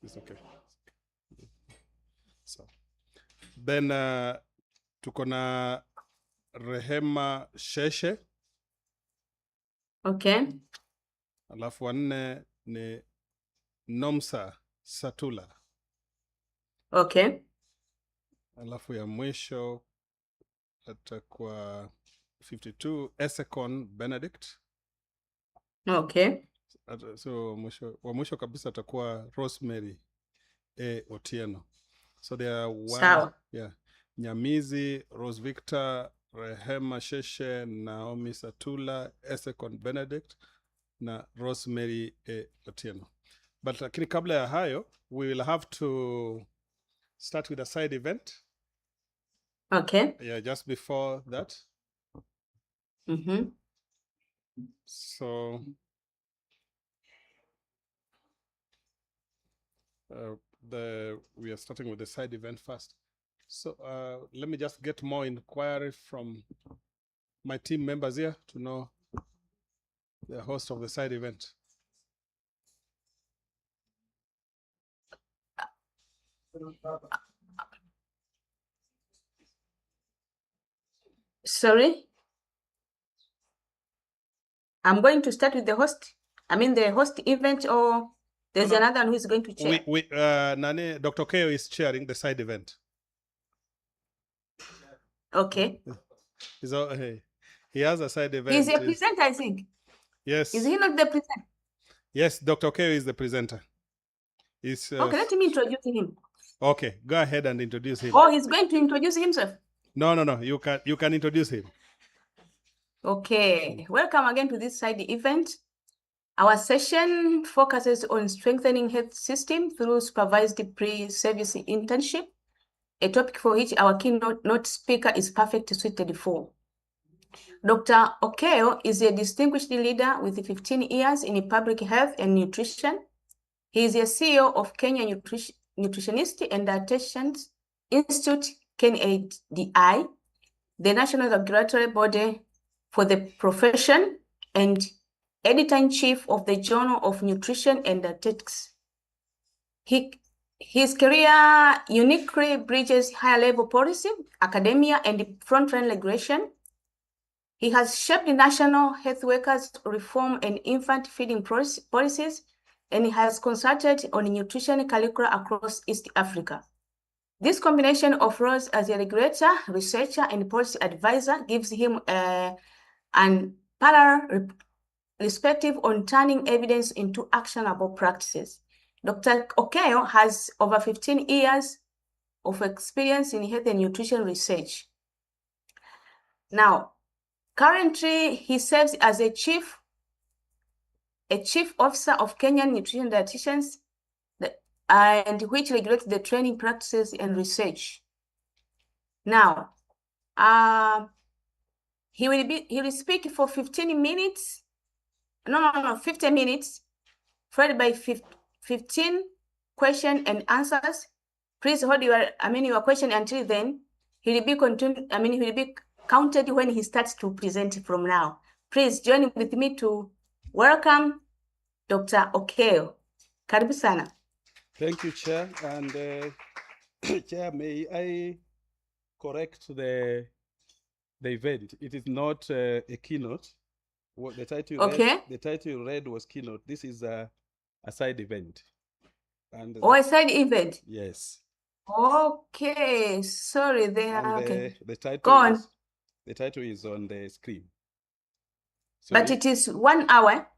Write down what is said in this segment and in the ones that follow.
It's okay. So then tuko na Rehema Sheshe, Okay. alafu wanne ni Nomsa Satula, Okay. alafu ya mwisho atakuwa 52 Esekon Benedict. Okay. So wa mwisho kabisa atakuwa Rosemary Otieno. So there are Sawa. Nyamizi, Rose Victor, Rehema Sheshe, Naomi Satula, Esekon Benedict na Rosemary Otieno. But lakini kabla ya hayo, we will have to start with a side event. Okay. Yeah, just before that. Mm-hmm. So we are starting with the side event first. So let me just get more inquiry from my team members here to know the host of the side event. Sorry. I'm going to start with the host. I mean the host event, or there's another one who is going to chair. Dr. Keo is chairing the side event. Okay. He has a side event. He's a presenter, I think. Yes. Is he not the presenter? Yes, Dr. Keo is the presenter. Okay, let me introduce him. Okay, go ahead and introduce him. Oh, he's going to introduce himself? No. You can introduce him. Okay. Welcome again to this side event. Our session focuses on strengthening health system through supervised pre-service internship, a topic for which our keynote speaker is perfectly suited for. Dr. Okeo is a distinguished leader with 15 years in public health and nutrition. He is a CEO of Kenya Nutritionist and Dietetics Institute, KNDI, the national regulatory body for the profession, and editor-in-chief of the Journal of Nutrition and Dietetics. His career uniquely bridges higher-level policy, academia, and frontline regulation. He has shaped the national health workers reform and infant feeding policies, and he has consulted on nutrition curricula across East Africa. This combination of roles as a regulator, researcher, and policy advisor gives him an parallel perspective on turning evidence into actionable practices. Dr. Okeo has over 15 years of experience in health and nutrition research. Now, currently, he serves as a chief officer of Kenyan Nutrition Dietitians, and which regulates the training practices and research. Now, he will speak for 15 minutes. No, 50 minutes, followed by 15 questions and answers. Please hold your question until then. He will be counted when he starts to present from now. Please join with me to welcome Dr. Okeo. Karibu sana. Thank you, Chair. And Chair, may I correct the event? It is not a keynote. What the title you read was keynote. This is a side event. And a side event? Yes. Okay, sorry. Okay. The title Go on. The title is on the screen. So but it is 1 hour?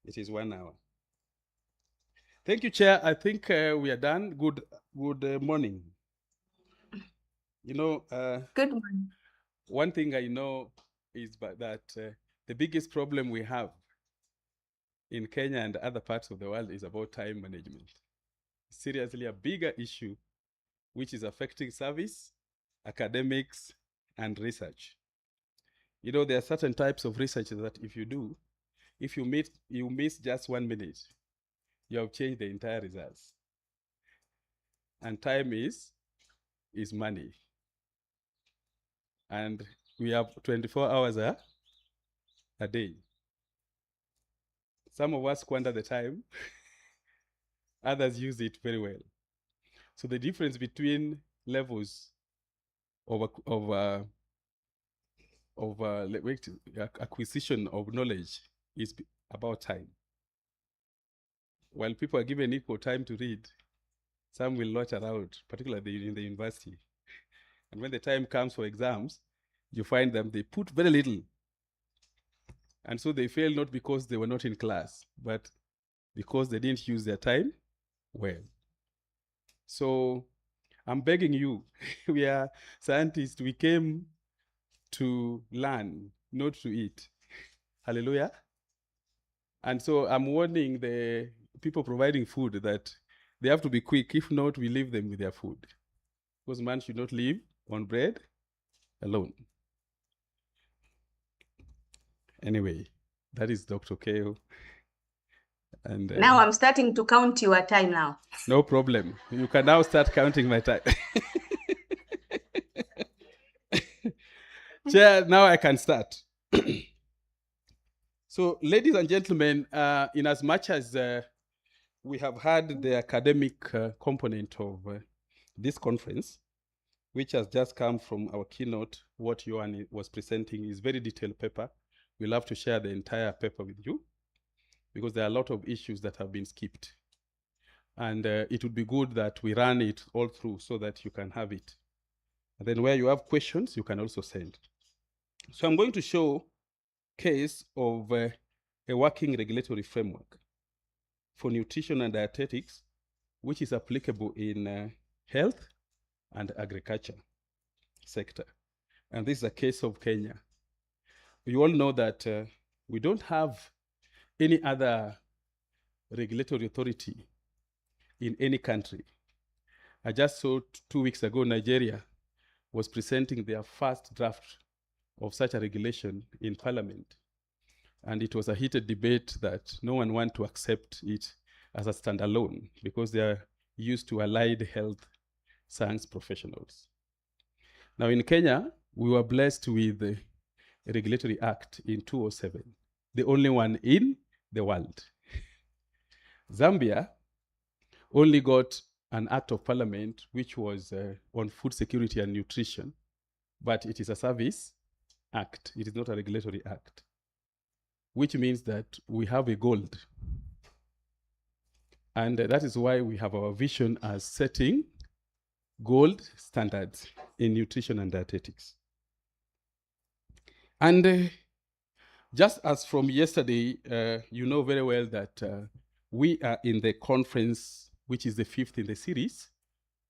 It is 1 hour. Thank you, Chair. I think we are done. Good morning. You know, good morning. One thing I know is that the biggest problem we have in Kenya and other parts of the world is about time management. Seriously, a bigger issue which is affecting service, academics, and research. You know, there are certain types of research that if you do, if you miss just 1 minute, you have changed the entire results. And time is money. And we have 24 hours a day. Some of us squander the time Others use it very well. So the difference between levels of acquisition of knowledge is about time. While people are given equal time to read, some will lot around, particularly in the university. And when the time comes for exams, you find them, they put very little. And so they fail not because they were not in class, but because they didn't use their time well. So I'm begging you, we are scientists, we came to learn, not to eat. Hallelujah. And so I'm warning the people providing food that they have to be quick. If not, we leave them with their food. Because man should not live on bread alone. Anyway, that is Dr. Keo. And now I'm starting to count your time now. No problem. You can now start counting my time. Chair, now I can start. So, ladies and gentlemen, in as much as we have had the academic component of this conference, which has just come from our keynote, what Johan was presenting is very detailed paper. We'll have to share the entire paper with you because there are a lot of issues that have been skipped. And it would be good that we run it all through so that you can have it. And then where you have questions, you can also send. So I'm going to show case of a working regulatory framework for nutrition and dietetics, which is applicable in health and agriculture sector. And this is a case of Kenya. You all know that we don't have any other regulatory authority in any country. I just saw 2 weeks ago, Nigeria was presenting their first draft of such a regulation in Parliament. And it was a heated debate that no one wanted to accept it as a standalone because they are used to allied health science professionals. Now in Kenya, we were blessed with a regulatory act in 2007, the only one in the world. Zambia only got an act of parliament which was on food security and nutrition, but it is a service act. It is not a regulatory act, which means that we have a gold. And that is why we have our vision as setting gold standards in nutrition and dietetics. And just as from yesterday, you know very well that we are in the conference, which is the 5th in the series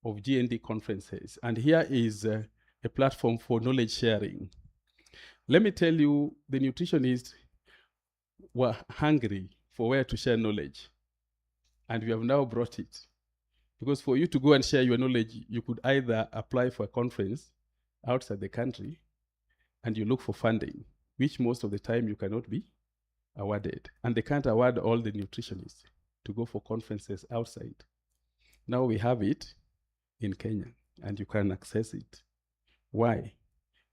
of GND conferences. And here is a platform for knowledge sharing. Let me tell you, the nutritionists were hungry for where to share knowledge. And we have now brought it. Because for you to go and share your knowledge, you could either apply for a conference outside the country and you look for funding, which most of the time you cannot be awarded. And they can't award all the nutritionists to go for conferences outside. Now we have it in Kenya and you can access it. Why?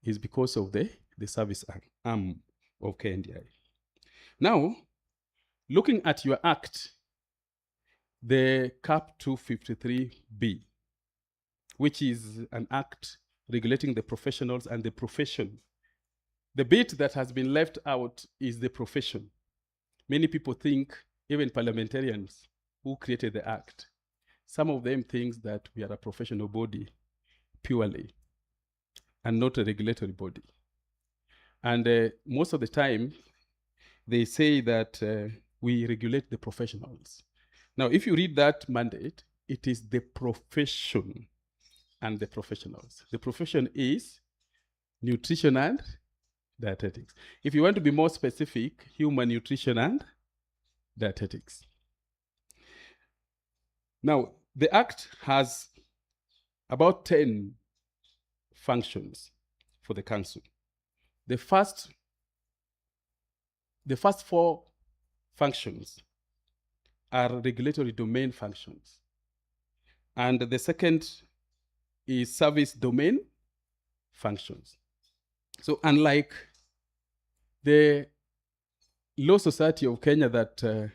It's because of the service arm of KNDI. Now, looking at your act, the CAP 253B, which is an act regulating the professionals and the profession. The bit that has been left out is the profession. Many people think, even parliamentarians who created the act, some of them think that we are a professional body purely and not a regulatory body. And most of the time, they say that we regulate the professionals. Now, if you read that mandate, it is the profession and the professionals. The profession is nutrition and dietetics. If you want to be more specific, human nutrition and dietetics. Now, the Act has about 10 functions for the Council. The first 4 functions are regulatory domain functions. And the second is service domain functions. So unlike the Law Society of Kenya that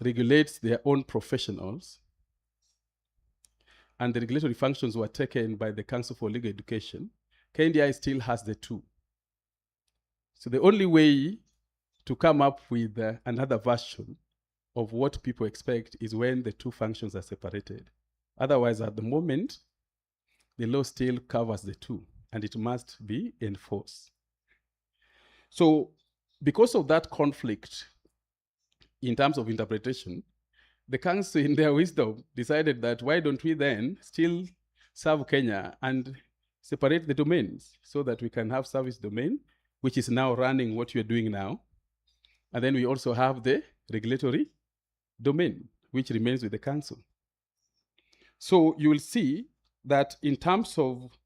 regulates their own professionals, and the regulatory functions were taken by the Council for Legal Education, KNDI still has the two. So the only way to come up with another version of what people expect is when the two functions are separated. Otherwise, at the moment, the law still covers the two, and it must be enforced. So because of that conflict in terms of interpretation, the council, in their wisdom, decided that why don't we then still serve Kenya and separate the domains so that we can have service domain, which is now running what you're doing now. And then we also have the regulatory domain, which remains with the council. So you will see that in terms of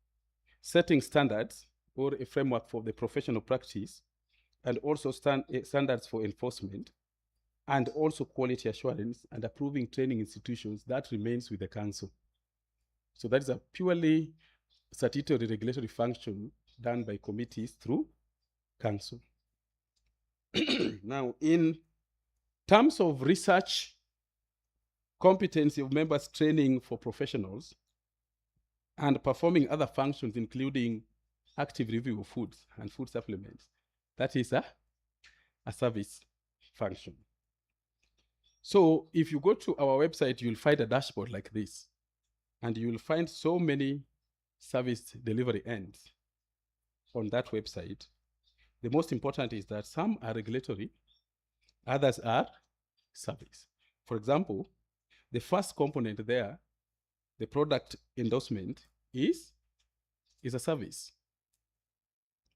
setting standards or a framework for the professional practice, and also standards for enforcement, and also quality assurance and approving training institutions, that remains with the council. So that is a purely statutory regulatory function done by committees through council. Now, in terms of research, competency of members training for professionals, and performing other functions, including active review of foods and food supplements, that is a service function. So if you go to our website, you'll find a dashboard like this, and you'll find so many service delivery ends on that website. The most important is that some are regulatory, others are service. For example, the first component there, the product endorsement, is a service.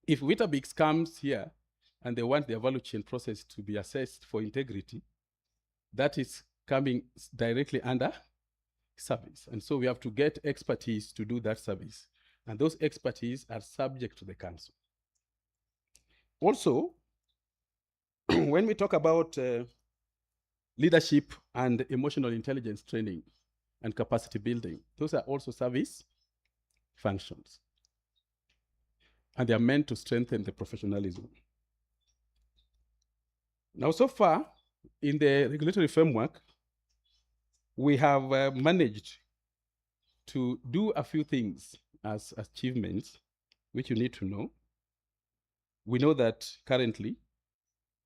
If Weetabix comes here and they want their value chain process to be assessed for integrity, that is coming directly under service. And so we have to get expertise to do that service. And those expertise are subject to the council. Also, when we talk about leadership and emotional intelligence training and capacity building, those are also service functions. And they are meant to strengthen the professionalism. Now, so far, in the regulatory framework, we have managed to do a few things as achievements, which you need to know. We know that currently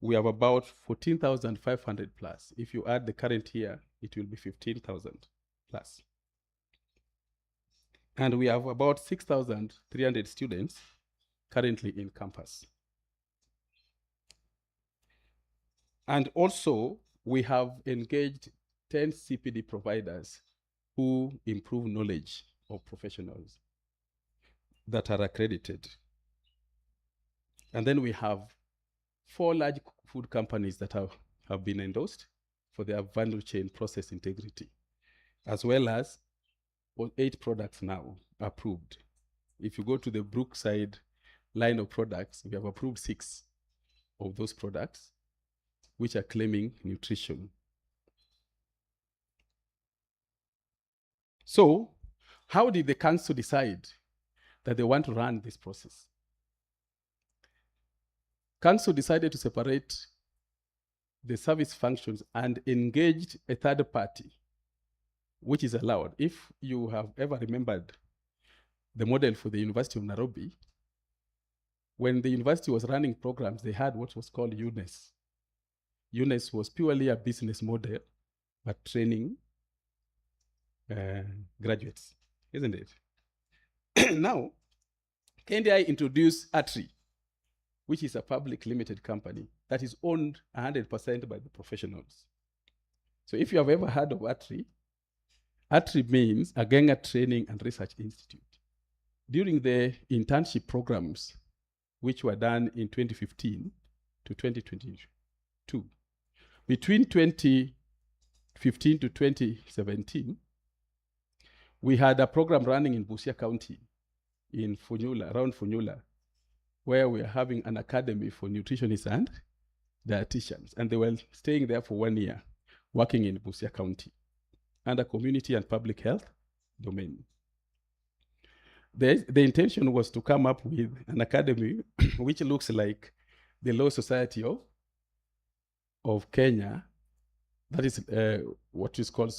we have about 14,500 plus. If you add the current year, it will be 15,000 plus. And we have about 6,300 students currently in campus. And also, we have engaged 10 CPD providers who improve knowledge of professionals that are accredited. And then we have 4 large food companies that have been endorsed for their value chain process integrity, as well as 8 products now approved. If you go to the Brookside line of products, we have approved 6 of those products, which are claiming nutrition. So, how did the council decide that they want to run this process? Council decided to separate the service functions and engaged a third party, which is allowed. If you have ever remembered the model for the University of Nairobi, when the university was running programs, they had what was called UNES. UNES was purely a business model, but training graduates, isn't it? Now, KNDI introduced ATRI, which is a public limited company that is owned 100% by the professionals. So if you have ever heard of ATRI, ATRI means Agenga Training and Research Institute. During the internship programs, which were done in 2015 to 2022, between 2015 to 2017, we had a program running in Busia County, in Funyula, around Funyula, where we are having an academy for nutritionists and dietitians. And they were staying there for 1 year, working in Busia County, under community and public health domain. The intention was to come up with an academy which looks like the Law Society of Kenya. That is what is called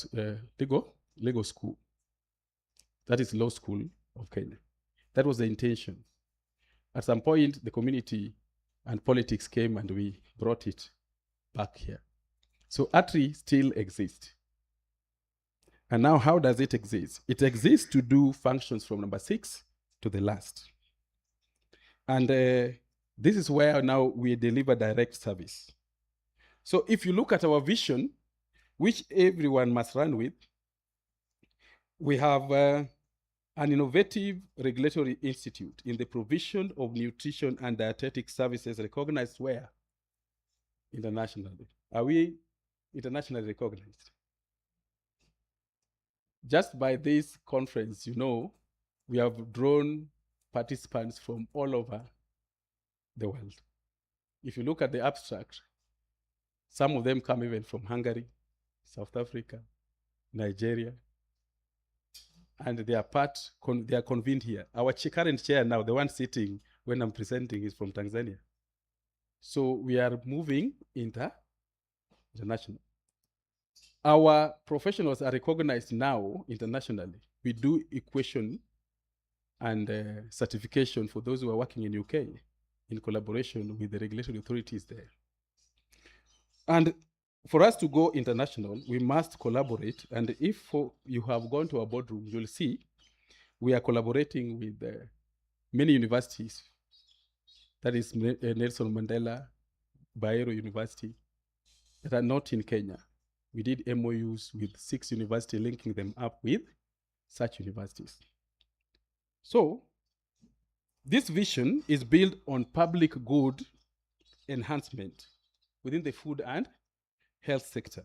legal school. That is law school of Kenya. That was the intention. At some point, the community and politics came and we brought it back here. So ATRI still exists. And now how does it exist? It exists to do functions from number 6 to the last. And this is where now we deliver direct service. So if you look at our vision, which everyone must run with, we have an innovative regulatory institute in the provision of nutrition and dietetic services recognized where? Internationally. Are we internationally recognized? Just by this conference, we have drawn participants from all over the world. If you look at the abstract, some of them come even from Hungary, South Africa, Nigeria, and they are convened here. Our current chair now, the one sitting when I'm presenting, is from Tanzania. So we are moving international. Our professionals are recognized now internationally. We do equation and certification for those who are working in UK in collaboration with the regulatory authorities there. And for us to go international, we must collaborate. And if you have gone to our boardroom, you'll see we are collaborating with many universities. That is Nelson Mandela, Bayero University, that are not in Kenya. We did MOUs with 6 universities, linking them up with such universities. So this vision is built on public good enhancement within the food and health sector.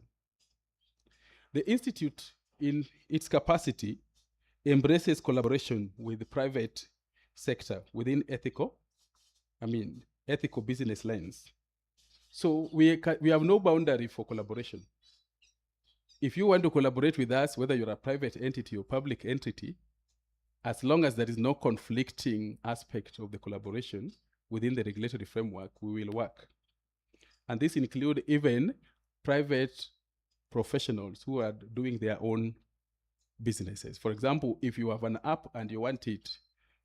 The Institute, in its capacity, embraces collaboration with the private sector within ethical business lens. So we have no boundary for collaboration. If you want to collaborate with us, whether you're a private entity or public entity, as long as there is no conflicting aspect of the collaboration within the regulatory framework, we will work. And this includes even private professionals who are doing their own businesses. For example, if you have an app and you want it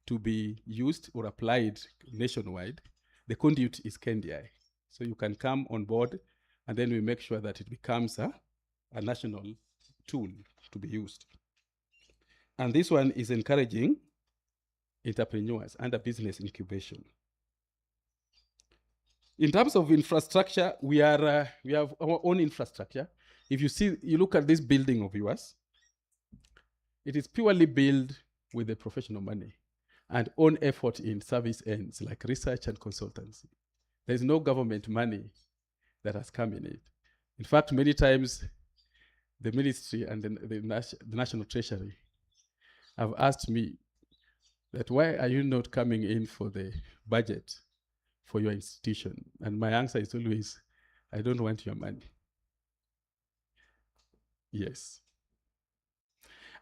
to be used or applied nationwide, the conduit is KNDI. So you can come on board and then we make sure that it becomes a national tool to be used. And this one is encouraging entrepreneurs under business incubation. In terms of infrastructure, we have our own infrastructure. If you look at this building of yours, it is purely built with the professional money and own effort in service ends like research and consultancy. There is no government money that has come in it. In fact, many times the ministry and the National Treasury have asked me that why are you not coming in for the budget for your institution? And my answer is always, I don't want your money. Yes.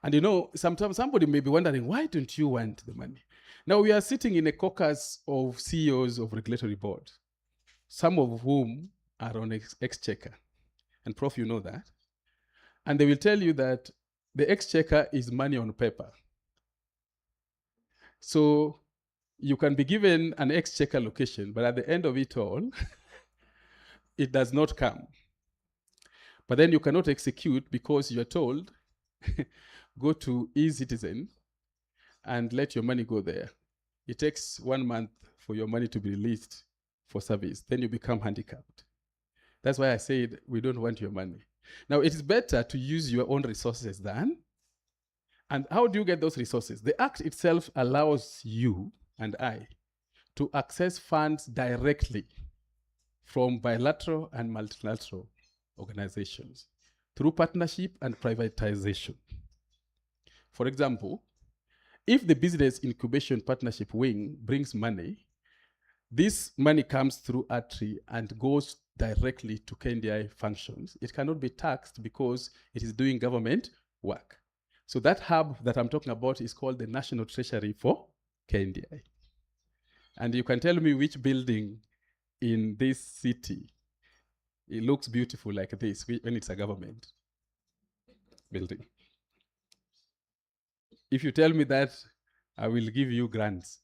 And sometimes somebody may be wondering, why don't you want the money? Now we are sitting in a caucus of CEOs of regulatory board, some of whom are on exchequer. And Prof, you know that. And they will tell you that the exchequer is money on paper. So you can be given an exchequer location, but at the end of it all, it does not come. But then you cannot execute because you're told, go to eCitizen and let your money go there. It takes 1 month for your money to be released for service. Then you become handicapped. That's why I said we don't want your money. Now, it is better to use your own resources than. And how do you get those resources? The Act itself allows you and I to access funds directly from bilateral and multilateral organizations through partnership and privatization. For example, if the business incubation partnership wing brings money, this money comes through ATRI and goes directly to KNDI functions. It cannot be taxed because it is doing government work. So that hub that I'm talking about is called the National Treasury for KNDI. And you can tell me which building in this city, it looks beautiful like this when it's a government building. If you tell me that, I will give you grants.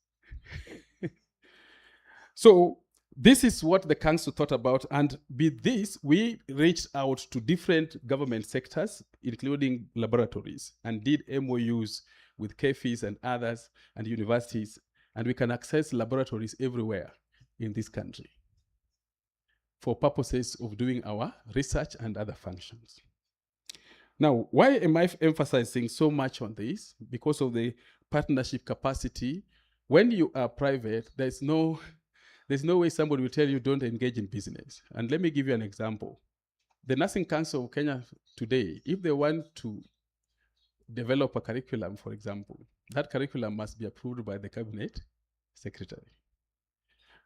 So this is what the council thought about, and with this, we reached out to different government sectors, including laboratories, and did MOUs with KFIs and others, and universities, and we can access laboratories everywhere in this country for purposes of doing our research and other functions. Now, why am I emphasizing so much on this? Because of the partnership capacity. When you are private, there's no way somebody will tell you don't engage in business. And let me give you an example. The Nursing Council of Kenya today, if they want to develop a curriculum, for example, that curriculum must be approved by the cabinet secretary.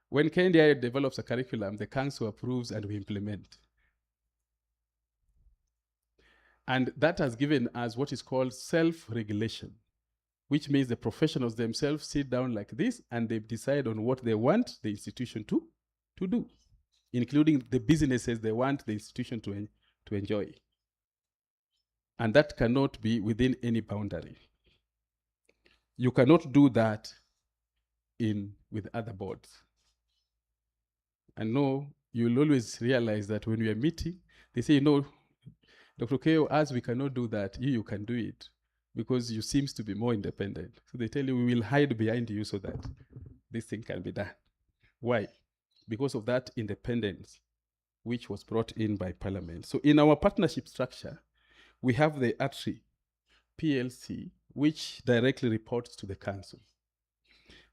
When KNDI develops a curriculum, the council approves and we implement. And that has given us what is called self-regulation, which means the professionals themselves sit down like this and they decide on what they want the institution to do, including the businesses they want the institution to enjoy. And that cannot be within any boundary. You cannot do that with other boards. And no, you'll always realize that when we are meeting, they say, no, Dr. Keo, as we cannot do that, you can do it because you seems to be more independent. So they tell you, we will hide behind you so that this thing can be done. Why? Because of that independence, which was brought in by Parliament. So in our partnership structure, we have the ATRI PLC, which directly reports to the council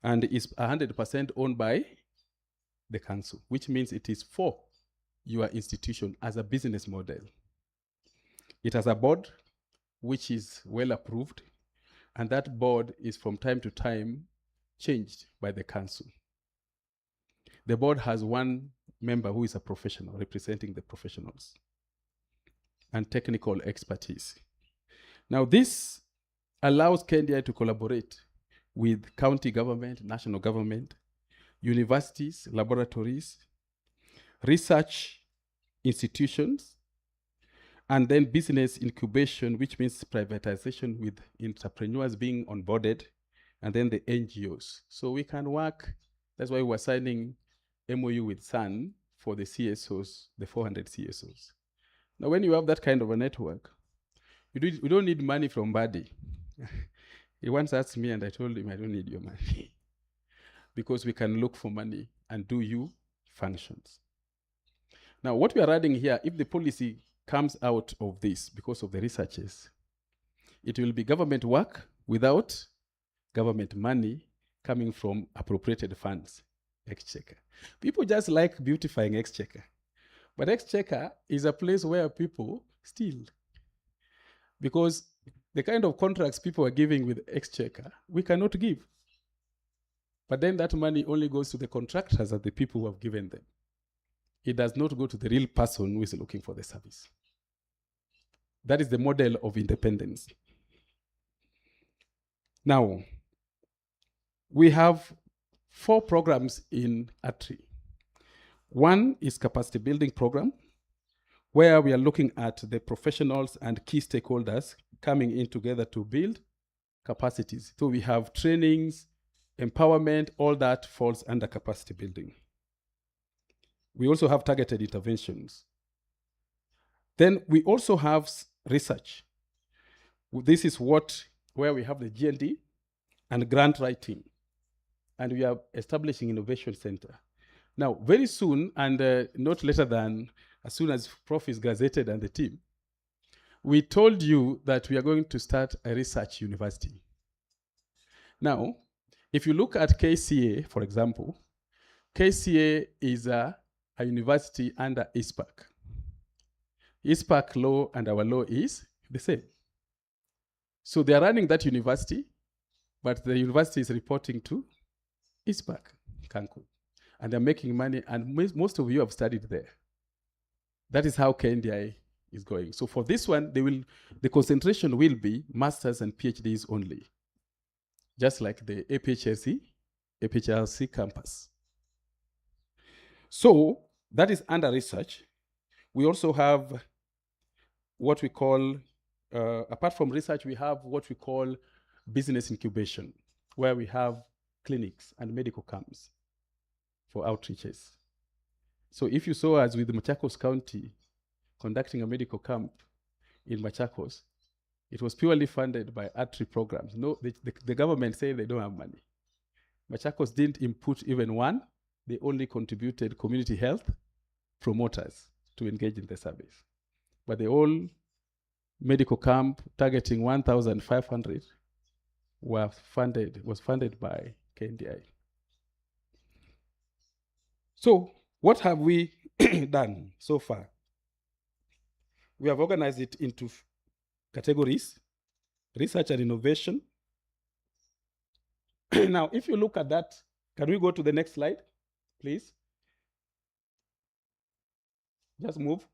and is 100% owned by the council, which means it is for your institution as a business model. It has a board which is well approved, and that board is from time to time changed by the council. The board has one member who is a professional representing the professionals and technical expertise. Now this allows KNDI to collaborate with county government, national government, universities, laboratories, research institutions, and then business incubation, which means privatization with entrepreneurs being onboarded, and then the NGOs. So we can work, that's why we're signing MOU with SAN for the CSOs, the 400 CSOs. Now, when you have that kind of a network, you don't need money from Buddy. He once asked me, and I told him, I don't need your money. Because we can look for money and do you functions. Now, what we are adding here, if the policy comes out of this because of the researches, it will be government work without government money coming from appropriated funds, exchequer. People just like beautifying exchequer. But exchequer is a place where people steal. Because the kind of contracts people are giving with exchequer, we cannot give. But then that money only goes to the contractors and the people who have given them. It does not go to the real person who is looking for the service. That is the model of independence. Now, we have 4 programs in ATRI. One is capacity building program, where we are looking at the professionals and key stakeholders coming in together to build capacities. So we have trainings, empowerment, all that falls under capacity building. We also have targeted interventions. Then we also have research. This is where we have the G&D and grant writing. And we are establishing innovation center. Now, very soon, and not later than as soon as Prof is gazetted and the team, we told you that we are going to start a research university. Now, if you look at KCA, for example, KCA is a university under ISPAC. ISPAC law and our law is the same. So they are running that university, but the university is reporting to ISPAC, Cancun. And they're making money, and most of you have studied there. That is how KNDI is going. So for this one, the concentration will be masters and PhDs only, just like the APHRC campus. So that is under research. We also have what we call, apart from research, we have what we call business incubation, where we have clinics and medical camps for outreaches. So if you saw us with the Machakos County conducting a medical camp in Machakos, it was purely funded by ATRI programs. No, the government said they don't have money. Machakos didn't input even one. They only contributed community health promoters to engage in the service. But the whole medical camp targeting 1,500 was funded by KNDI. So what have we done so far? We have organized it into categories: research and innovation. Now, if you look at that, can we go to the next slide, please? Just move.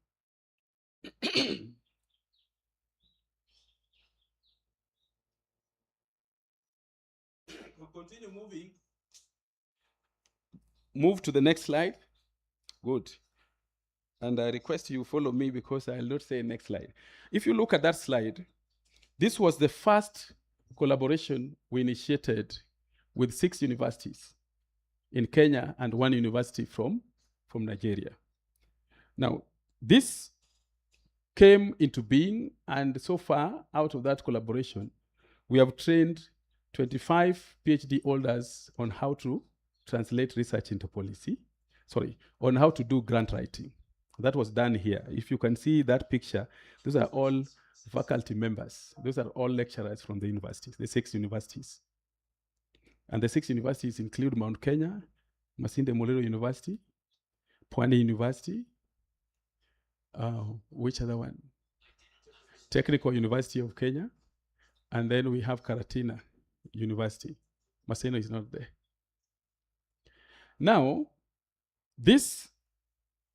We'll continue moving. Move to the next slide. Good. And I request you follow me because I'll not say next slide. If you look at that slide, this was the first collaboration we initiated with 6 universities in Kenya and 1 university from Nigeria. Now, this came into being, and so far, out of that collaboration, we have trained 25 PhD holders on how to translate research into policy, on how to do grant writing. That was done here. If you can see that picture, those are all faculty members. Those are all lecturers from the universities, the 6 universities. And the 6 universities include Mount Kenya, Masinde Muliro University, Pwani University, which other one? Technical University of Kenya, and then we have Karatina University. Maseno is not there. Now, this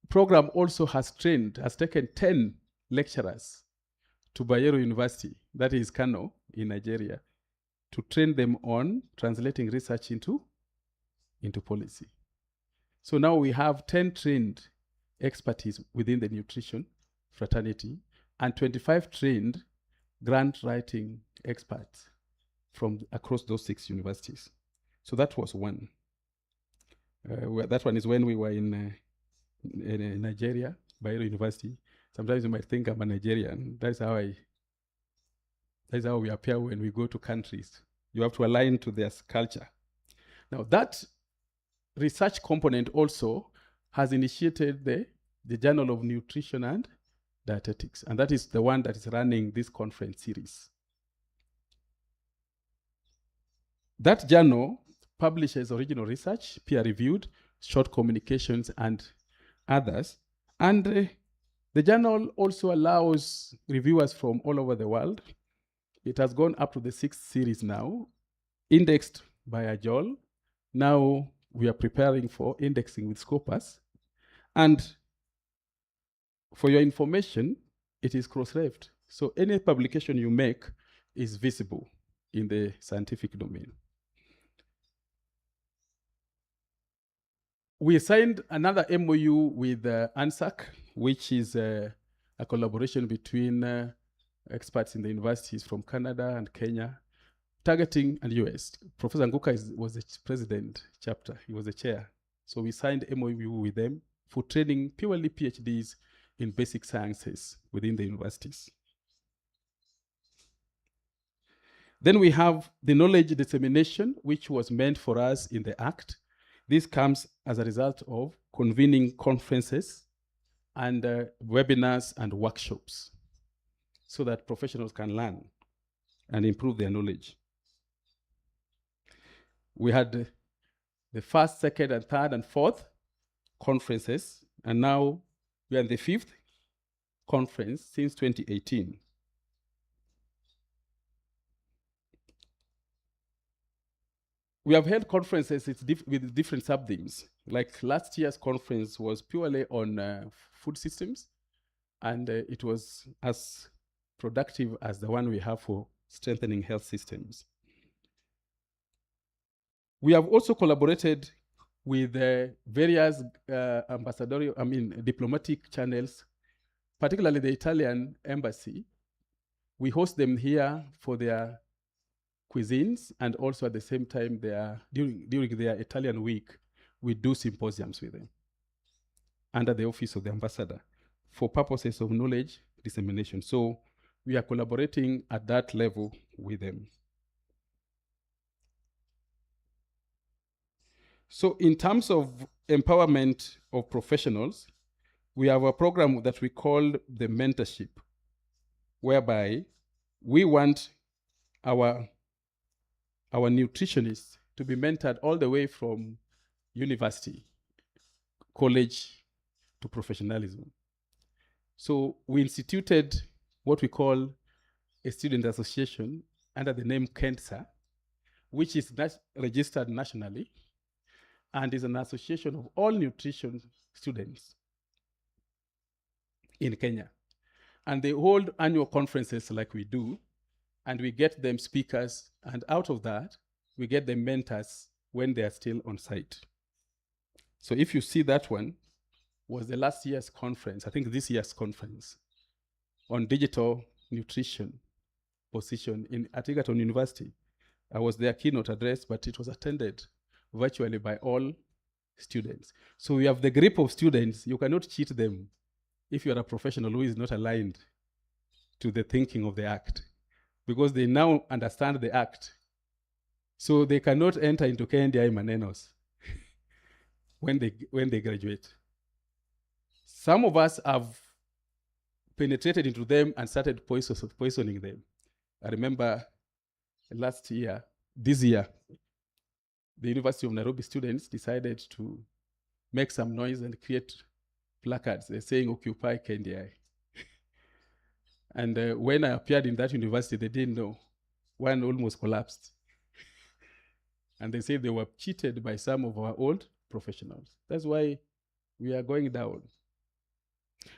program also has taken 10 lecturers to Bayero University, that is Kano in Nigeria, to train them on translating research into policy. So now we have 10 trained expertise within the nutrition fraternity and 25 trained grant writing experts from across those 6 universities. So that was one. That one is when we were in Nigeria, Bayero University. Sometimes you might think I'm a Nigerian. That's how we appear when we go to countries. You have to align to their culture. Now that research component also has initiated the Journal of Nutrition and Dietetics, and that is the one that is running this conference series. That journal publishes original research, peer-reviewed, short communications, and others. And the journal also allows reviewers from all over the world. It has gone up to the 6th series now, indexed by Ajol. Now we are preparing for indexing with Scopus. And for your information, it is cross-refed. So any publication you make is visible in the scientific domain. We signed another MOU with ANSAC, which is a collaboration between experts in the universities from Canada and Kenya, targeting and US. Professor Nguka was the president chapter. He was the chair. So we signed MOU with them for training purely PhDs in basic sciences within the universities. Then we have the knowledge dissemination, which was meant for us in the Act. This comes as a result of convening conferences and webinars and workshops so that professionals can learn and improve their knowledge. We had the 1st, 2nd, and 3rd, and 4th conferences, and now we are in the 5th conference since 2018. We have held conferences with different sub-themes. Like last year's conference was purely on food systems, and it was as productive as the one we have for strengthening health systems. We have also collaborated with various diplomatic channels, particularly the Italian embassy. We host them here for their cuisines, and also at the same time, during their Italian week, we do symposiums with them under the office of the ambassador for purposes of knowledge dissemination. So we are collaborating at that level with them. So in terms of empowerment of professionals, we have a program that we call the mentorship, whereby we want our nutritionists to be mentored all the way from university, college, to professionalism. So we instituted what we call a student association under the name KNDI, which is registered nationally and is an association of all nutrition students in Kenya. And they hold annual conferences like we do, and we get them speakers, and out of that, we get them mentors when they are still on site. So if you see that one, was the last year's conference, I think this year's conference, on digital nutrition position at Egerton University. I was their keynote address, but it was attended virtually by all students. So we have the group of students, you cannot cheat them if you are a professional who is not aligned to the thinking of the act, because they now understand the act. So they cannot enter into KNDI Manenos when they graduate. Some of us have penetrated into them and started poisoning them. I remember this year, the University of Nairobi students decided to make some noise and create placards. They're saying, "Occupy KNDI." And when I appeared in that university, they didn't know. One almost collapsed. And they said they were cheated by some of our old professionals. That's why we are going down.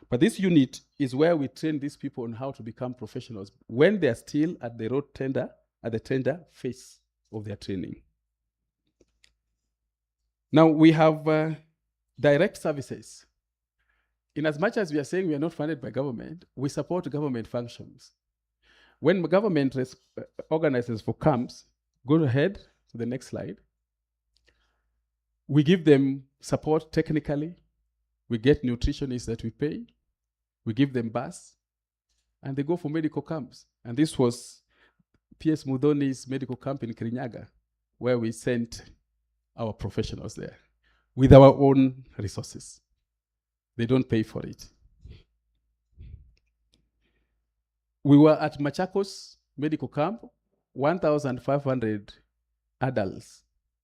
But this unit is where we train these people on how to become professionals when they're still at the tender phase of their training. Now we have direct services. In as much as we are saying we are not funded by government, we support government functions. When government organizes for camps, go ahead to the next slide. We give them support technically. We get nutritionists that we pay. We give them bus, and they go for medical camps. And this was P.S. Mudhoni's medical camp in Kirinyaga, where we sent our professionals there with our own resources. They don't pay for it. We were at Machakos medical camp. 1,500 adults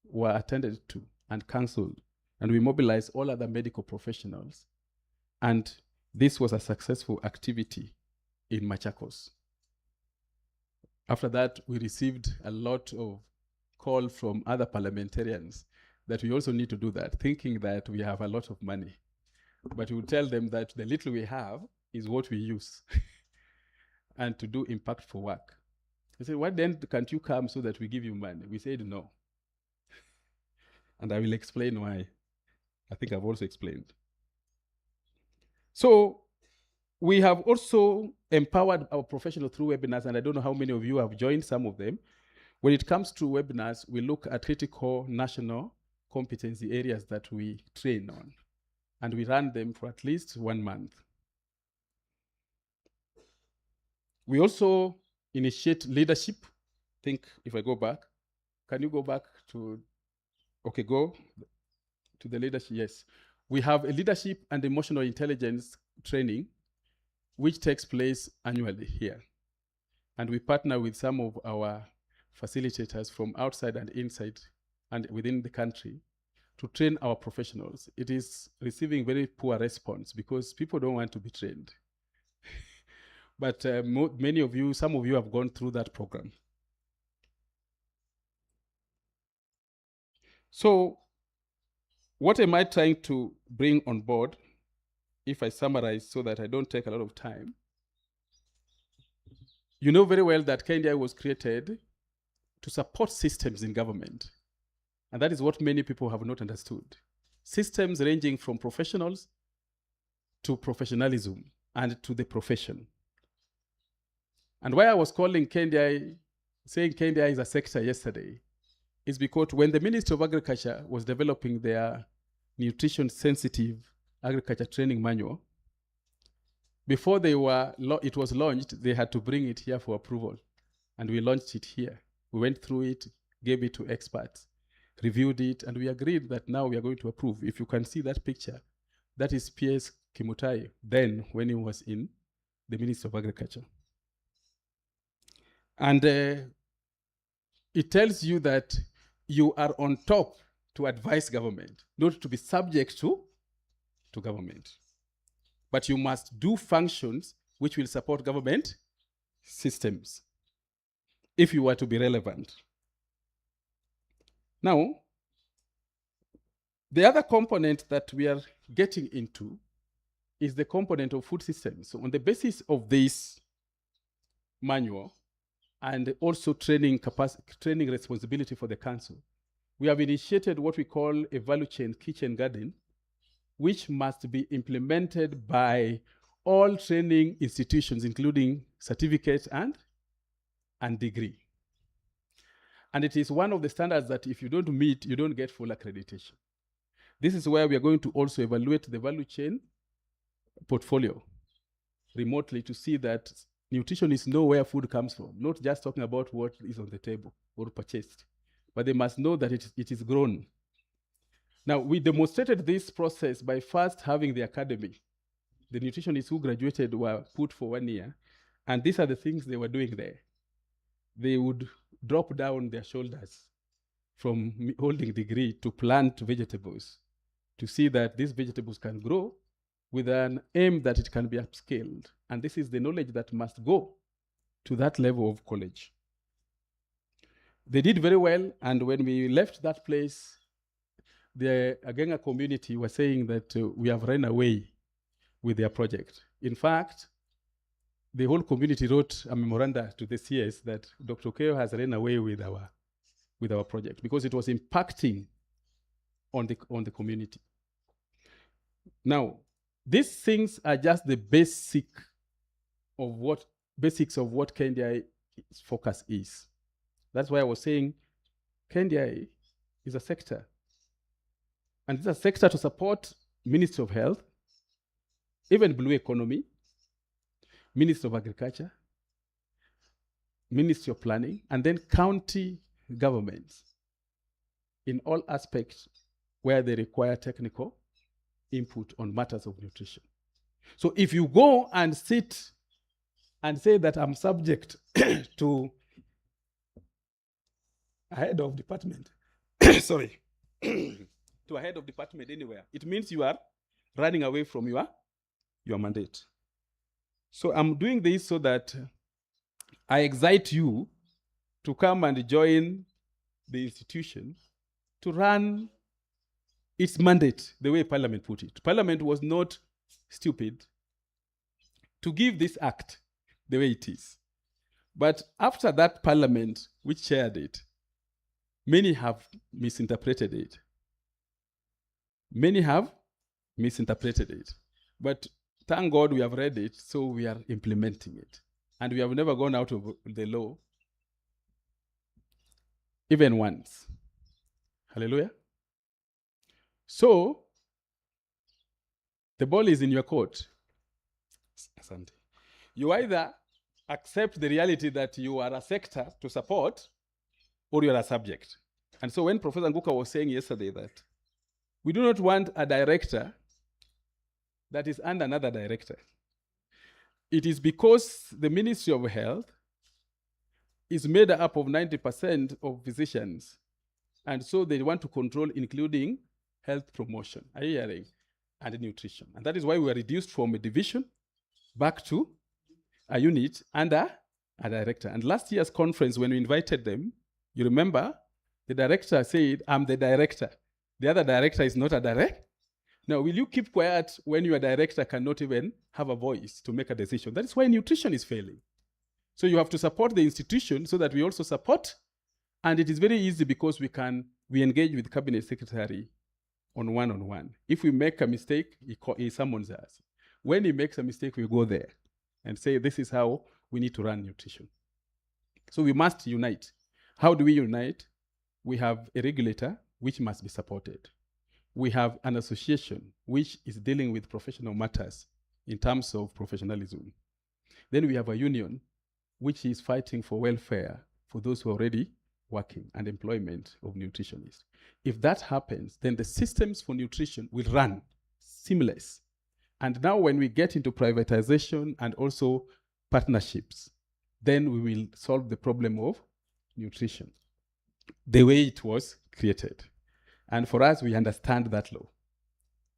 were attended to and counseled, and we mobilized all other medical professionals. And this was a successful activity in Machakos. After that, we received a lot of call from other parliamentarians that we also need to do that, thinking that we have a lot of money. But we will tell them that the little we have is what we use and to do impactful work. They said, "Why then can't you come so that we give you money?" We said no. And I will explain why. I think I've also explained. So we have also empowered our professionals through webinars, and I don't know how many of you have joined some of them. When it comes to webinars, we look at critical national competency areas that we train on, and we run them for at least 1 month. We also initiate leadership. I think if I go back, can you go back to, okay, go to the leadership, yes. We have a leadership and emotional intelligence training, which takes place annually here. And we partner with some of our facilitators from outside and inside and within the country to train our professionals. It is receiving very poor response because people don't want to be trained. But many of you, some of you have gone through that program. So what am I trying to bring on board, if I summarize so that I don't take a lot of time? You know very well that KNDI was created to support systems in government. And that is what many people have not understood. Systems ranging from professionals to professionalism and to the profession. And why I was calling KNDI saying KNDI is a sector yesterday is because when the Ministry of Agriculture was developing their nutrition-sensitive agriculture training manual, before it was launched, they had to bring it here for approval. And we launched it here. We went through it, gave it to experts, reviewed it, and we agreed that now we are going to approve. If you can see that picture, that is P.S. Kimutai, then when he was in the Ministry of Agriculture. And it tells you that you are on top to advise government, not to be subject to government. But you must do functions which will support government systems if you are to be relevant. Now, the other component that we are getting into is the component of food systems. So on the basis of this manual and also training responsibility for the council, we have initiated what we call a value chain kitchen garden, which must be implemented by all training institutions, including certificates and degree. And it is one of the standards that if you don't meet, you don't get full accreditation. This is where we are going to also evaluate the value chain portfolio remotely to see that nutrition is know where food comes from, not just talking about what is on the table or purchased, but they must know that it is grown. Now, we demonstrated this process by first having the academy. The nutritionists who graduated were put for 1 year, and these are the things they were doing there. They would drop down their shoulders from holding degree to plant vegetables to see that these vegetables can grow with an aim that it can be upscaled. And this is the knowledge that must go to that level of college. They did very well, and when we left that place, the Agenga community was saying that we have run away with their project. In fact, the whole community wrote a memoranda to the CS that Dr. Keo has run away with our project because it was impacting on the community. Now, these things are just the basics of what KNDI's focus is. That's why I was saying KNDI is a sector. And it's a sector to support Ministry of Health, even Blue Economy, Ministry of Agriculture, Ministry of Planning, and then county governments in all aspects where they require technical input on matters of nutrition. So if you go and sit and say that I'm subject to a head of department, sorry, to a head of department anywhere, it means you are running away from your mandate. So I'm doing this so that I excite you to come and join the institution to run its mandate the way Parliament put it. Parliament was not stupid to give this act the way it is. But after that Parliament, which chaired it, many have misinterpreted it. Many have misinterpreted it. But thank God we have read it, so we are implementing it. And we have never gone out of the law, even once. Hallelujah. So, the ball is in your court. Asante. You either accept the reality that you are a sector to support, or you are a subject. And so when Professor Nguka was saying yesterday that we do not want a director that is under another director, it is because the Ministry of Health is made up of 90% of physicians. And so they want to control, including health promotion, are you hearing? And nutrition. And that is why we were reduced from a division back to a unit under a director. And last year's conference, when we invited them, you remember, the director said, I'm the director. The other director is not a director. Now, will you keep quiet when your director cannot even have a voice to make a decision? That is why nutrition is failing. So you have to support the institution so that we also support. And it is very easy because we engage with cabinet secretary on one-on-one. If we make a mistake, he summons us. When he makes a mistake, we go there and say, this is how we need to run nutrition. So we must unite. How do we unite? We have a regulator which must be supported. We have an association which is dealing with professional matters in terms of professionalism. Then we have a union which is fighting for welfare for those who are already working and employment of nutritionists. If that happens, then the systems for nutrition will run seamless. And now when we get into privatization and also partnerships, then we will solve the problem of nutrition the way it was created. And for us, we understand that law.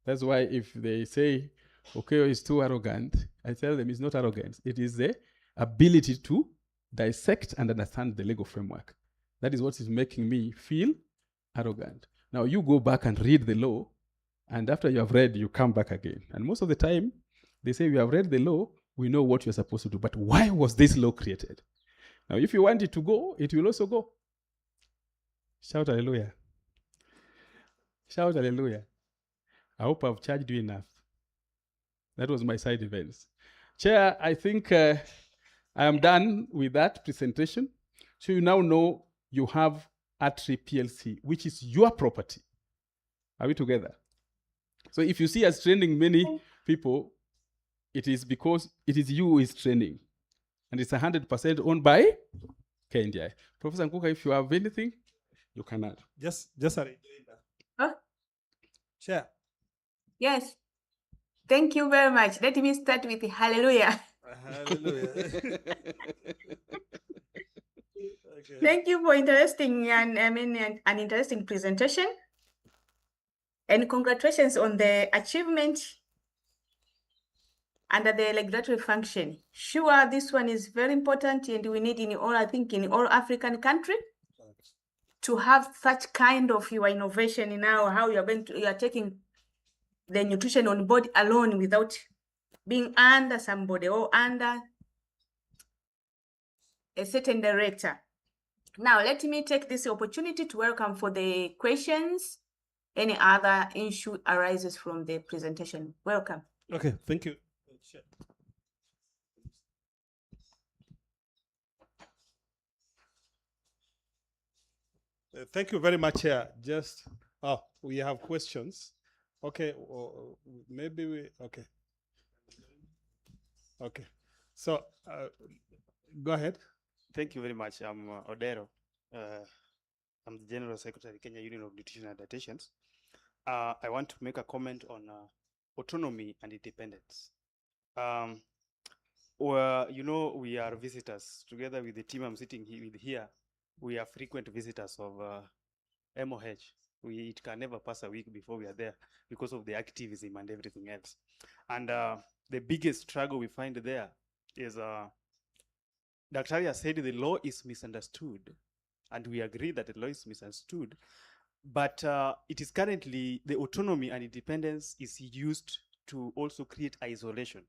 That's why if they say, okay, is too arrogant, I tell them it's not arrogance. It is the ability to dissect and understand the legal framework. That is what is making me feel arrogant. Now you go back and read the law, and after you have read, you come back again. And most of the time, they say, we have read the law, we know what you're supposed to do, but why was this law created? Now, if you want it to go, it will also go. Shout hallelujah. Shout hallelujah. I hope I've charged you enough. That was my side events. Chair, I think I am done with that presentation. So you now know you have Atri PLC, which is your property. Are we together? So if you see us training many people, it is because it is you who is training. And it's 100% owned by KNDI. Professor Nkuka, if you have anything, you can add. Just a Huh? Chair. Yes. Thank you very much. Let me start with hallelujah. Hallelujah. Okay. Thank you for an interesting presentation. And congratulations on the achievement under the regulatory function. Sure, this one is very important, and we need in all African countries to have such kind of your innovation now, how you are taking the nutrition on board alone without being under somebody or under a certain director. Now, let me take this opportunity to welcome for the questions. Any other issue arises from the presentation. Welcome. Okay, thank you. Chair. Thank you very much, Chair. Just, we have questions. Okay, maybe we, okay. Okay, so go ahead. Thank you very much. I'm Odero. I'm the General Secretary, Kenya Union of Nutrition and Dietitians. I want to make a comment on autonomy and independence. Well, you know, we are visitors. Together with the team I'm sitting here, we are frequent visitors of MOH. It can never pass a week before we are there because of the activism and everything else. And the biggest struggle we find there is Dr. Arya said the law is misunderstood, and we agree that the law is misunderstood, but it is currently, the autonomy and independence is used to also create isolation,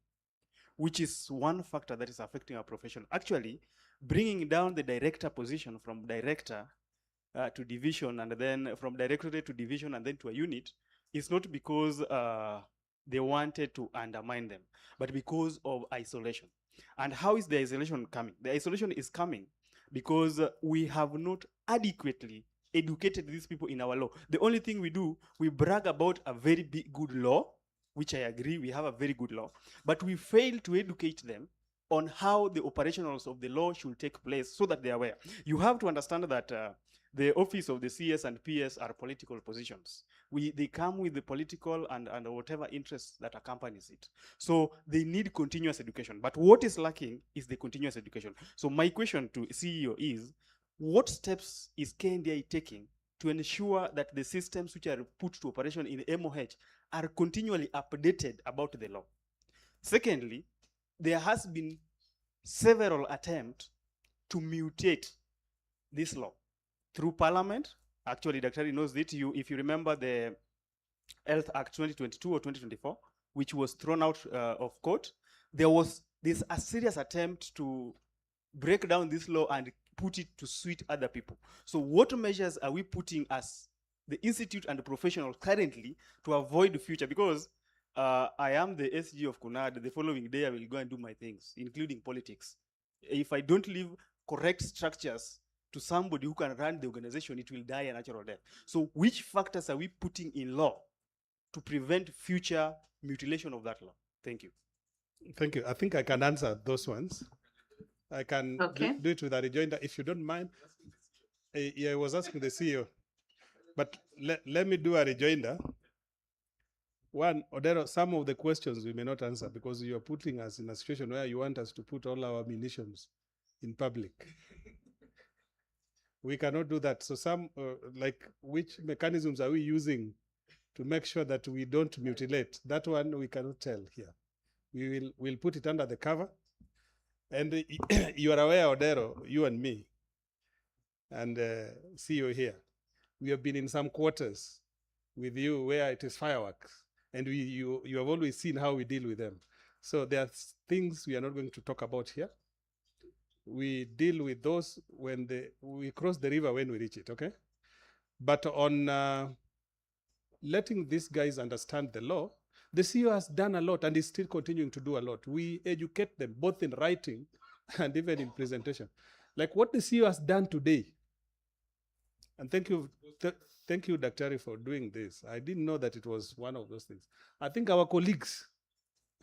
which is one factor that is affecting our profession. Actually, bringing down the director position from director to division, and then from directorate to division, and then to a unit, is not because they wanted to undermine them, but because of isolation. And how is the isolation coming? The isolation is coming because we have not adequately educated these people in our law. The only thing we do, we brag about a very big, good law, which I agree, we have a very good law, but we fail to educate them on how the operationals of the law should take place so that they are aware. You have to understand that the office of the CS and PS are political positions. They come with the political and whatever interests that accompanies it. So they need continuous education. But what is lacking is the continuous education. So my question to CEO is, what steps is KNDI taking to ensure that the systems which are put to operation in the MOH are continually updated about the law? Secondly, there has been several attempts to mutate this law through Parliament. Actually, Dr. knows it. If you remember the Health Act 2022 or 2024, which was thrown out of court, there was a serious attempt to break down this law and put it to suit other people. So what measures are we putting as the institute and the professionals currently to avoid the future? Because I am the SG of KUNAD. The following day, I will go and do my things, including politics. If I don't leave correct structures to somebody who can run the organization, it will die a natural death. So which factors are we putting in law to prevent future mutilation of that law? Thank you. Thank you. I think I can answer those ones. I can Okay. do it with a rejoinder, if you don't mind. Yeah, I was asking the CEO, but let me do a rejoinder. One, Odero, some of the questions we may not answer because you are putting us in a situation where you want us to put all our munitions in public. We cannot do that. So some, like, which mechanisms are we using to make sure that we don't mutilate? That one we cannot tell here. We'll put it under the cover. And you are aware, Odero, you and me, and CEO here, we have been in some quarters with you where it is fireworks, and you have always seen how we deal with them. So there are things we are not going to talk about here. We deal with those when we cross the river when we reach it, okay? But on letting these guys understand the law, the CEO has done a lot and is still continuing to do a lot. We educate them both in writing and even in presentation. Like what the CEO has done today. And thank you, Dr. for doing this. I didn't know that it was one of those things. I think our colleagues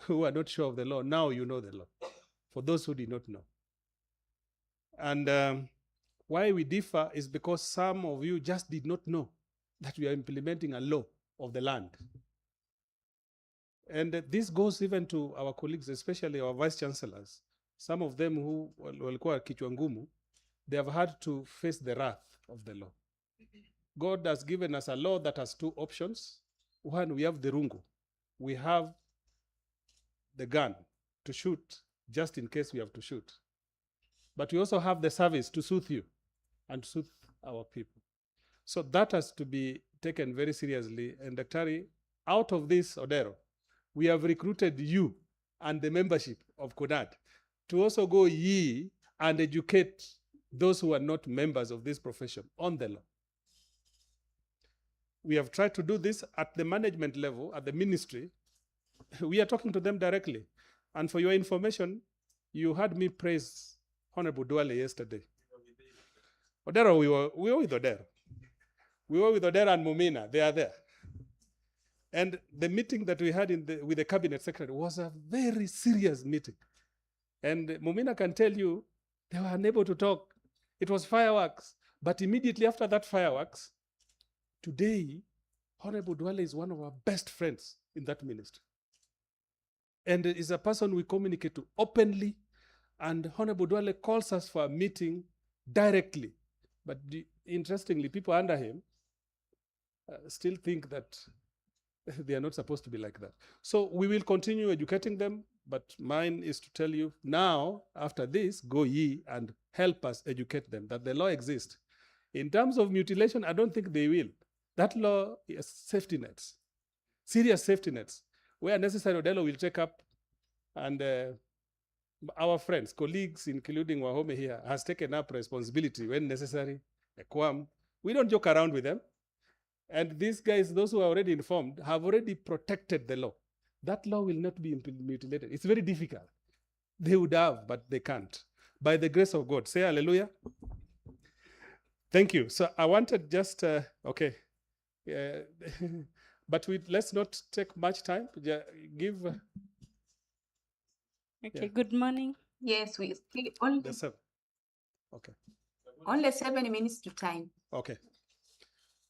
who are not sure of the law, now you know the law, for those who did not know. And why we differ is because some of you just did not know that we are implementing a law of the land. And this goes even to our colleagues, especially our vice chancellors. Some of them who walikuwa kichwa ngumu, they have had to face the wrath of the law. God has given us a law that has two options. One, we have the rungu. We have the gun to shoot just in case we have to shoot. But we also have the service to soothe you and soothe our people. So that has to be taken very seriously. And Daktari, out of this, Odero, we have recruited you and the membership of KUNAT to also go and educate those who are not members of this profession on the law. We have tried to do this at the management level, at the ministry. We are talking to them directly. And for your information, you heard me praise Honorable Duale yesterday. Odero, we were with Odero. We were with Odero and Mumina. They are there. And the meeting that we had with the cabinet secretary was a very serious meeting. And Mumina can tell you, they were unable to talk. It was fireworks. But immediately after that fireworks, today, Honorable Duale is one of our best friends in that ministry. And is a person we communicate to openly. And Honorable Duale calls us for a meeting directly. But interestingly, people under him still think that they are not supposed to be like that. So we will continue educating them, but mine is to tell you now, after this, go and help us educate them that the law exists. In terms of mutilation, I don't think they will. That law is safety nets, serious safety nets. Where necessary, Odelo will take up, and our friends, colleagues, including Wahome here, has taken up responsibility when necessary. We don't joke around with them. And these guys, those who are already informed, have already protected the law. That law will not be mutilated. It's very difficult. They would have, but they can't. By the grace of God. Say hallelujah. Thank you. So I wanted just, okay. But let's not take much time. Give. Okay, good morning. Yes, we speak only, The 7. Okay. only 7 minutes to time. Okay.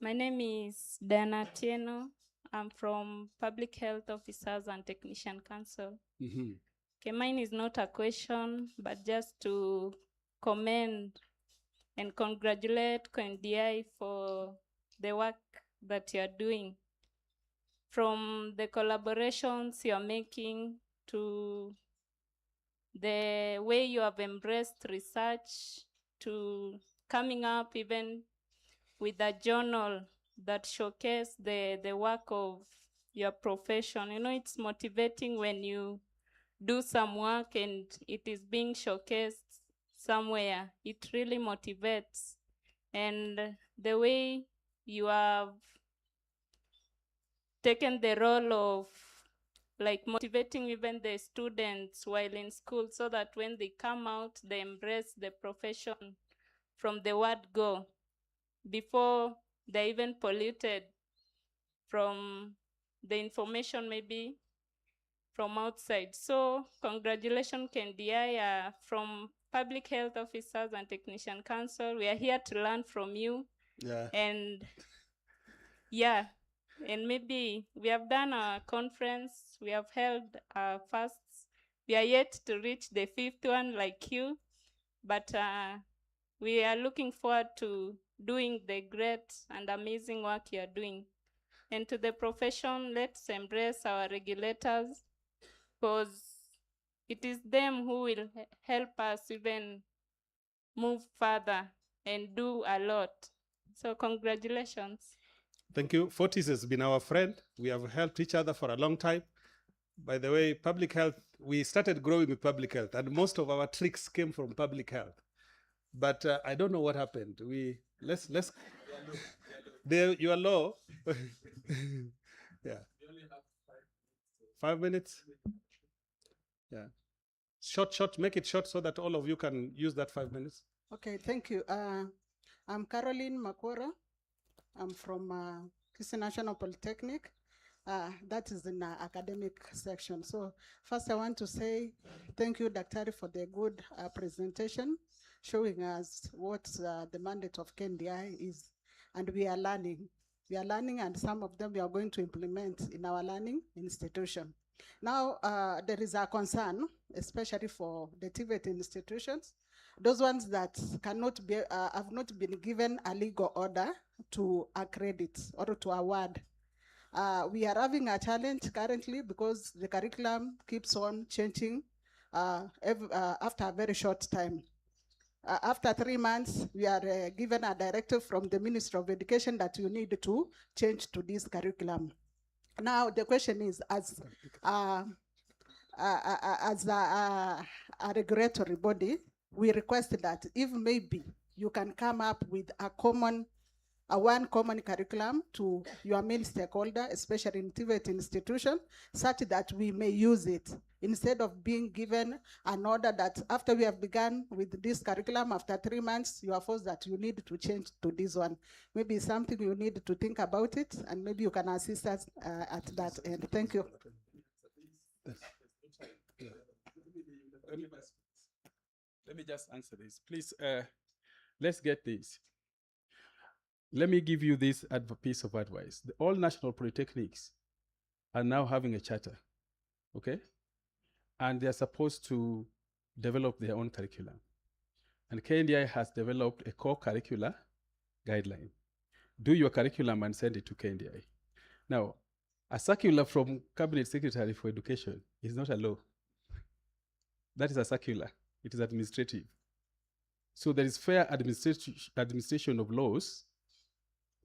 My name is Dana Tieno. I'm from Public Health Officers and Technician Council. Mm-hmm. Okay, mine is not a question, but just to commend and congratulate KNDI for the work that you're doing. From the collaborations you're making to the way you have embraced research to coming up even with a journal that showcase the work of your profession. You know, it's motivating when you do some work and it is being showcased somewhere. It really motivates. And the way you have taken the role of like motivating even the students while in school so that when they come out, they embrace the profession from the word go before they're even polluted from the information maybe from outside. So congratulations, KNDI, from Public Health Officers and Technician Council. We are here to learn from you. Yeah. And yeah, and maybe we have done our conference, we have held our fasts. We are yet to reach the 5th one like you, but we are looking forward to doing the great and amazing work you are doing. And to the profession, let's embrace our regulators, because it is them who will help us even move further and do a lot. So congratulations. Thank you. Fortis has been our friend. We have helped each other for a long time. By the way, public health, we started growing with public health, and most of our tricks came from public health. But I don't know what happened. Let's there you are low. Yeah. 5 minutes. Yeah. Short, make it short so that all of you can use that 5 minutes. Okay, thank you. I'm Caroline Makora. I'm from Kisii National Polytechnic. That is in the academic section. So first I want to say thank you, Dr. for the good presentation, showing us what the mandate of KNDI is. And we are learning. We are learning, and some of them we are going to implement in our learning institution. Now, there is a concern, especially for the TVET institutions, those ones that cannot be, have not been given a legal order to accredit or to award. We are having a challenge currently because the curriculum keeps on changing after a very short time. After 3 months, we are given a directive from the Ministry of Education that you need to change to this curriculum. Now, the question is, as a regulatory body, we request that if maybe you can come up with one common curriculum to your main stakeholder, especially in TVET institution, such that we may use it instead of being given an order that after we have begun with this curriculum, after 3 months, you are forced that you need to change to this one. Maybe something you need to think about it, and maybe you can assist us at that end. Thank you. Let me just answer this. Please, let's get this. Let me give you this piece of advice. All national polytechnics are now having a charter, okay? And they're supposed to develop their own curriculum. And KNDI has developed a core curricular guideline. Do your curriculum and send it to KNDI. Now, a circular from Cabinet Secretary for Education is not a law. That is a circular. It is administrative. So there is fair administration of laws,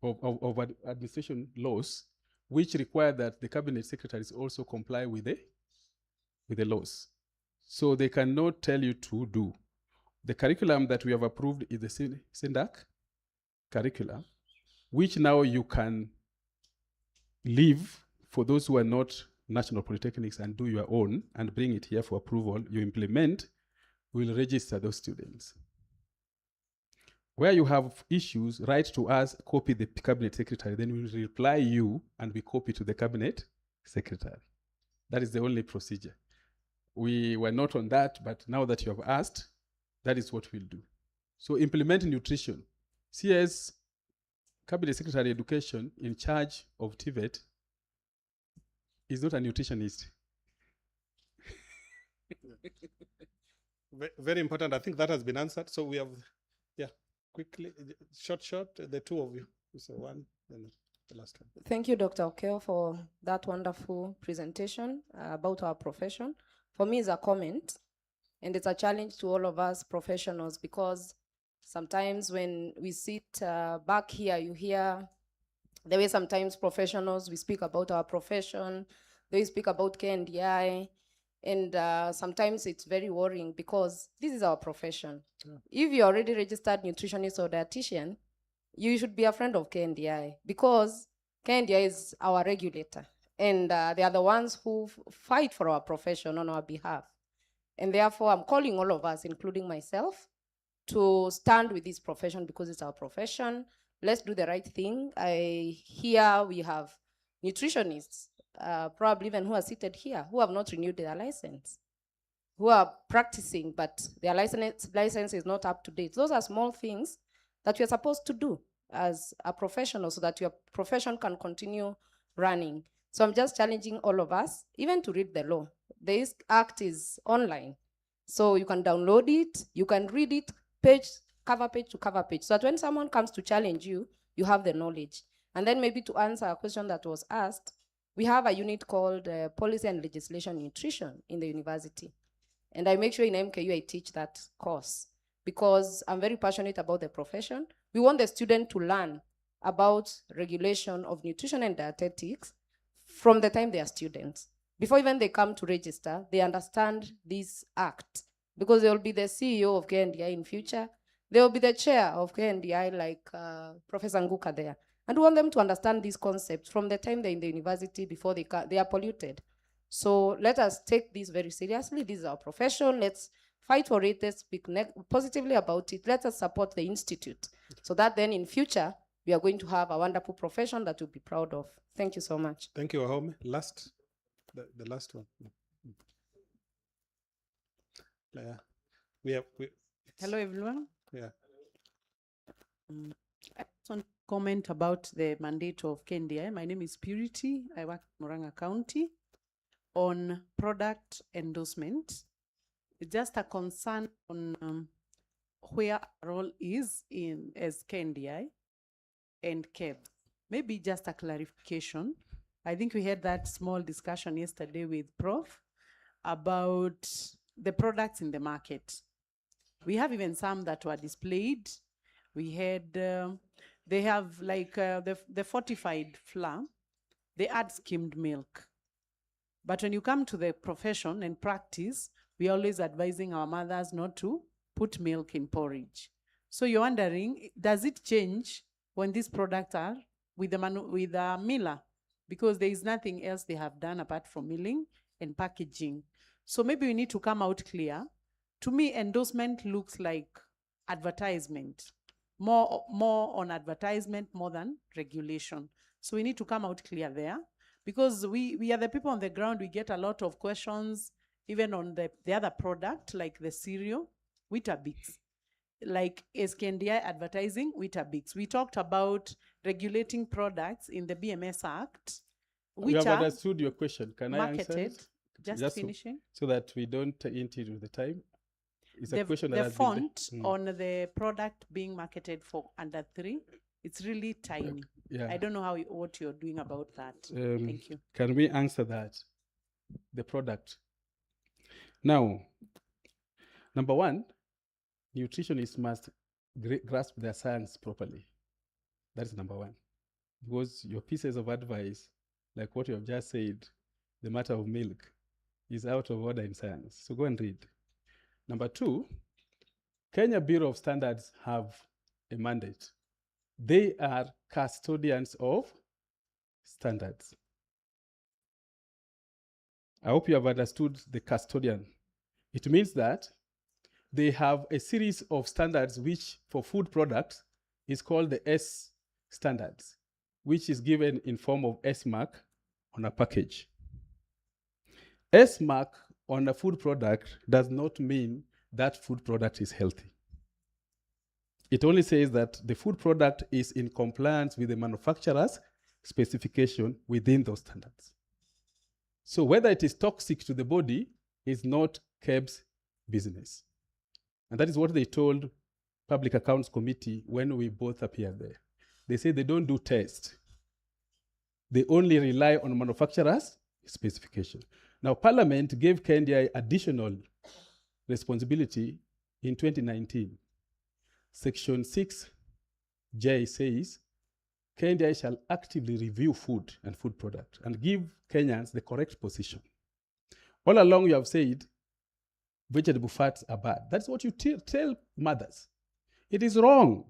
of administration laws, which require that the Cabinet Secretaries also comply with the laws. So they cannot tell you to do. The curriculum that we have approved is the SINDAC curriculum, which now you can leave for those who are not national polytechnics and do your own and bring it here for approval. You implement, we'll register those students. Where you have issues, write to us, copy the Cabinet Secretary, then we'll reply you and we copy to the Cabinet Secretary. That is the only procedure. We were not on that, but now that you have asked, that is what we'll do. So implement nutrition. CS, Cabinet Secretary Education, in charge of TVET, is not a nutritionist. Very important. I think that has been answered. So we have, yeah, quickly, short, the two of you. So one, then the last one. Thank you, Dr. Okeo, for that wonderful presentation about our profession. For me, it's a comment, and it's a challenge to all of us professionals, because sometimes when we sit back here, you hear the way sometimes professionals, we speak about our profession, they speak about KNDI, and sometimes it's very worrying because this is our profession. Yeah. If you're already registered nutritionist or dietitian, you should be a friend of KNDI, because KNDI is our regulator. And they are the ones who fight for our profession on our behalf. And therefore, I'm calling all of us, including myself, to stand with this profession because it's our profession. Let's do the right thing. Here we have nutritionists, probably even who are seated here, who have not renewed their license, who are practicing, but their license is not up to date. Those are small things that you're supposed to do as a professional so that your profession can continue running. So I'm just challenging all of us, even to read the law. This act is online. So you can download it, you can read it cover page to cover page, so that when someone comes to challenge you, you have the knowledge. And then maybe to answer a question that was asked, we have a unit called Policy and Legislation Nutrition in the university. And I make sure in MKU I teach that course because I'm very passionate about the profession. We want the student to learn about regulation of nutrition and dietetics from the time they are students. Before even they come to register, they understand this act because they will be the CEO of KNDI in future. They will be the chair of KNDI like Professor Nguka there. And we want them to understand these concepts from the time they're in the university before they are polluted. So let us take this very seriously. This is our profession. Let's fight for it. Let's speak positively about it. Let us support the institute so that then in future, we are going to have a wonderful profession that we'll be proud of. Thank you so much. Thank you, Wahome. The last one. Yeah. Hello, everyone. Yeah. I just want to comment about the mandate of KNDI. My name is Purity. I work in Murang'a County on product endorsement. It's just a concern on where our role is in as KNDI and KEB. Maybe just a clarification. I think we had that small discussion yesterday with Prof about the products in the market. We have even some that were displayed. We had, they have like the fortified flour, they add skimmed milk. But when you come to the profession and practice, we're always advising our mothers not to put milk in porridge. So you're wondering, does it change when these products are with the miller? Because there is nothing else they have done apart from milling and packaging. So maybe we need to come out clear. To me, endorsement looks like advertisement, more on advertisement more than regulation. So we need to come out clear there because we are the people on the ground. We get a lot of questions, even on the other product, like the cereal, Weetabix. Like is KNDI advertising Weetabix? We talked about regulating products in the BMS Act, which you have are understood your question. Can I answer marketed. it? Just finishing. So that we don't interfere with the time. It's a question that the has font been on the product being marketed for under 3, it's really tiny. Yeah. I don't know what you're doing about that. Thank you. Can we answer that? The product. Now, number one, nutritionists must grasp their science properly. That's number one. Because your pieces of advice, like what you have just said, the matter of milk, is out of order in science. So go and read. Number two, Kenya Bureau of Standards have a mandate. They are custodians of standards. I hope you have understood the custodian. It means that they have a series of standards which for food products is called the S standards, which is given in form of S mark on a package. S mark on a food product does not mean that food product is healthy. It only says that the food product is in compliance with the manufacturer's specification within those standards. So whether it is toxic to the body is not KEB's business. And that is what they told Public Accounts Committee when we both appeared there. They say they don't do tests. They only rely on manufacturer's specification. Now, Parliament gave KNDI additional responsibility in 2019. Section 6J says, KNDI shall actively review food and food products and give Kenyans the correct position. All along you have said, vegetable fats are bad. That's what you tell mothers. It is wrong.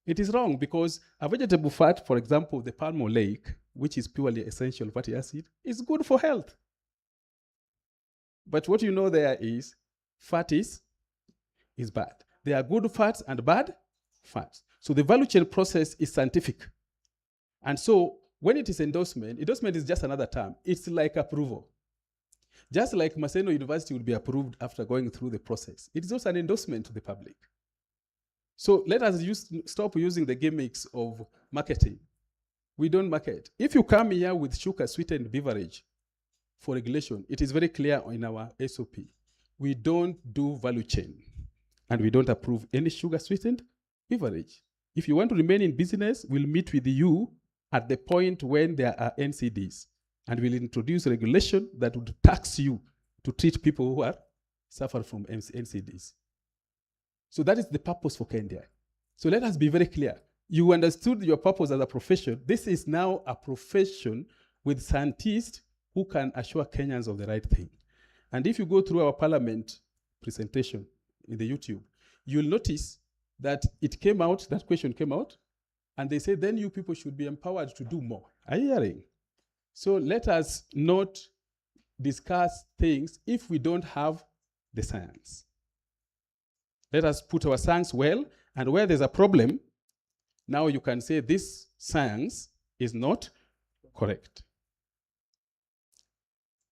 It is wrong because a vegetable fat, for example, the palm oleic, which is purely essential fatty acid, is good for health. But what you know there is fat is bad. There are good fats and bad fats. So the value chain process is scientific. And so when it is endorsement is just another term. It's like approval. Just like Maseno University would be approved after going through the process. It is also an endorsement to the public. So let us stop using the gimmicks of marketing. We don't market. If you come here with sugar-sweetened beverage for regulation, it is very clear in our SOP. We don't do value chain, and we don't approve any sugar-sweetened beverage. If you want to remain in business, we'll meet with you at the point when there are NCDs, and we'll introduce regulation that would tax you to treat people who are suffer from NCDs. So that is the purpose for KNDI. So let us be very clear. You understood your purpose as a profession. This is now a profession with scientists who can assure Kenyans of the right thing. And if you go through our parliament presentation in the YouTube, you'll notice that it came out, that question came out, and they say, then you people should be empowered to do more. Are you hearing? So let us not discuss things if we don't have the science. Let us put our science well, and where there's a problem, now you can say this science is not correct.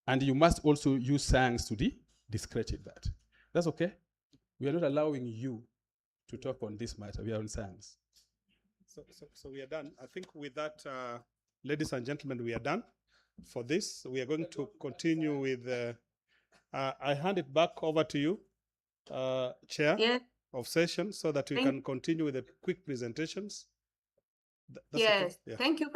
And you must also use science to discredit that. That's okay? We are not allowing you to talk on this matter. We are on science. So we are done. I think with that, ladies and gentlemen, we are done for this. We are going to continue with, I hand it back over to you, Chair of Session, so that you can continue with the quick presentations. Yes, thank you.